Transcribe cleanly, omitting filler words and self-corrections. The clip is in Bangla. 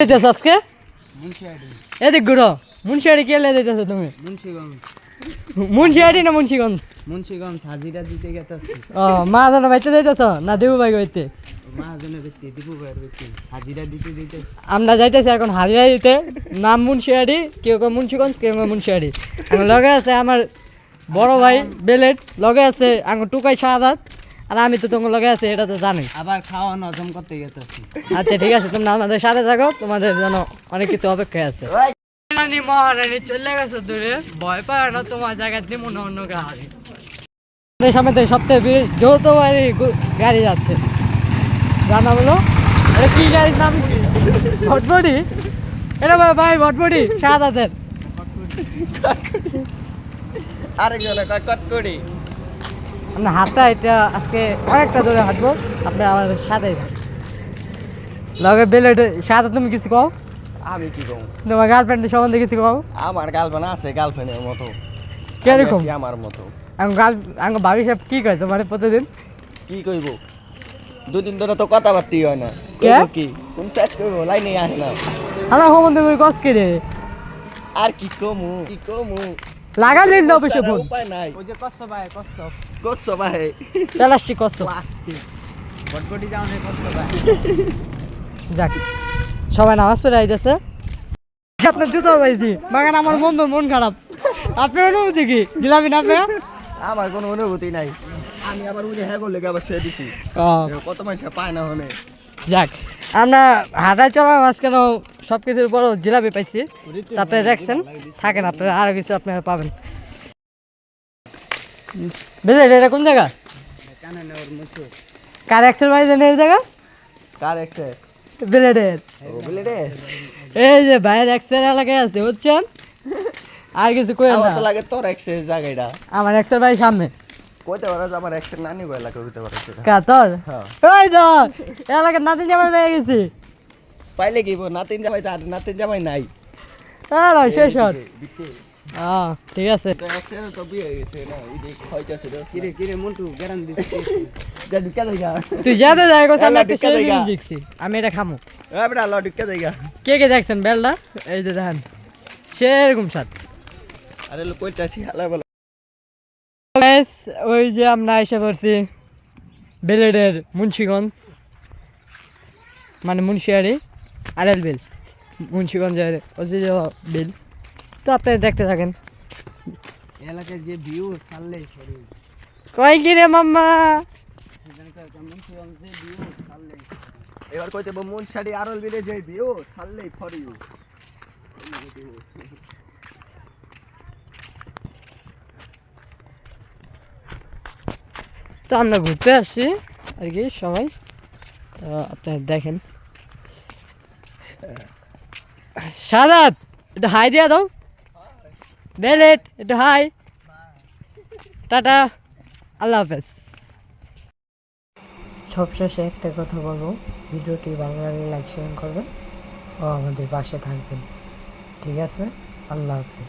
আজকে এদিক ঘুরো মুন্সিয়ারি কে লে যাইতেছো তুমি? মুন্সিয়ারি না মুন্সিগঞ্জ? মুন্সিগঞ্জ হাজিরা দিতে গেতেছি। ও মাহাজনের বাইতে যাইতেছো না দিবু ভাই বাইতে? মাহাজনের বাইতে দিবু ভাইয়ের বাইতে হাজিরা দিতে দিতে আমরা যাইতেছি এখন হাজিরা দিতে। নাম মুন্সিয়ারি, কেউ কেউ মুন্সিগঞ্জ, কেউ কেউ মুন্সিয়ারি। এখন লগে আছে আমার বড় ভাই বেলেট, লগে আছে আমার টুকাই শাহাদাত, আর আমি তো তোমার লগে আছে, এটা তো জানি। আবার খাওয়া হজম করতে গেতেছি। আচ্ছা ঠিক আছে, তোমরা আমাদের সাথে থাকো, তোমাদের জন্য অনেক কিছু অপেক্ষায় আছে। মহারানী চলে গেছে দূরে, ভয় পায় না, তোমার জায়গায় দিব না অন্য গাড়ি। সামনে থেকে সবথেকে যৌথ গাড়ি যাচ্ছে, জানা বলো এটা কি গাড়ির নাম? ভটভটি? এটা ভাই ভটভটি শাহাদাতের। আরেকজনে কয় কটকটি। আমরা হাঁটা এটা আজকে অনেকটা দূরে হাঁটবো, আপনার আমাদের সাথেই থাকবে। লগে বেলেট সাথে তুমি কিছু কও? আমি কি কম? তোমার গার্লফ্রেন্ডের সম্বন্ধে কিছু কও? আমার গার্লফ্রেন্ড আছে, গার্লফ্রেন্ডের মতো। কিরকম? আমার মতো। আমার ভাবি সাহেব কি কয় তোমার প্রতিদিন? কি কইব? দুদিন ধরে তো কথাবার্তি হয় না। কি কোন সেট করবো, লাইনে আসে না। আমার সম্বন্ধে কস কে রে? আর কি কমু লাগালি না অবশ্য ফোন। উপায় নাই। ওই যে কচ্ছ ভাই, কচ্ছ ভাই প্লাস্টিক কচ্ছ, প্লাস্টিক বটবটি যাও না, কচ্ছ ভাই। যাক সবাই নামাজ পড়ে আইতেছে। আপনার জুতো পাইছি বাগান, আমার মন খারাপ। আপনার অনুভূতি কি? জিলাপি না আপনার? আমার কোনো অনুভূতি নাই। আমি আবার উনি হ্যাঁ করলে আবার সে দিছি। কত মানুষ পায় না হনে। যাক আমরা হাঁটা চলা মাঝখানে সবকিছুর পরও জিলাপি পাইছি। তারপরে দেখছেন থাকেন, আপনারা আরো কিছু আপনারা পাবেন। বুঝলেন এটা কোন জায়গা? কার এক্সের বাড়ি জানেন এই জায়গা? কার এক্সে? বিলেটের। বিলেটের? এই যে বাইরের এক্সের এলাকায় আছে বুঝছেন, আর কিছু কই না। আমার তো লাগে তোর এক্সের জায়গাটা। আমার এক্সের বাড়ি সামনে। কইতে পারছ আমার এক্সের নানি গো এলাকা কইতে পারছ? কা তোর? হ্যাঁ। ওই তো এলাকার নাতিন জামাই পেয়ে গেছি। পাইলে কি নাতিন জামাই? তো আর নাতিন জামাই নাই। হ্যাঁ শেষ হল। ঠিক আছে। তো এক্সের তো বিয়ে হয়ে গেছে না, এই দেখ হইতাছে রে। কিরে মন্টু গ্যারান দিছিস? যা ঢুকা যাইগা। তুই যাতে যাই গো সামনে একটা শেষ দেখছি। আমি এটা খামু। এ বেটা ল ঢুকা যাইগা। কে দেখছেন বেলটা? এই যে দেখেন সেরকম স্বাদ। আরে লো কইতাছি হালা বল। গাইস ওই যে আমরা এসে পড়ছি বেলেটের মুন্সিগঞ্জ, মানে মুন্সিয়ারি আরেল বিল, মুন্সিগঞ্জের ঐতিহ্য বিল। তো আপনারা দেখতে থাকেন। এলাকার যে ভিউ ছাড়লে কয় কি রে মাম্মা? এবার কইতে মুন্সিয়ারি আরল বিলে যে ভিউ ছাড়লে ফর ইউ। তো আমরা ঘুরতে আসছি আর কি সবাই, তো আপনারা দেখেন। সাদাত একটু হাই দিয়া দাও। বেলেট একটু হাই, টাটা, আল্লাহ হাফেজ। সবশেষে একটা কথা বলবো, ভিডিওটি ভালো লাগলে লাইক শেয়ার করবেন ও আমাদের পাশে থাকবেন। ঠিক আছে, আল্লাহ হাফেজ।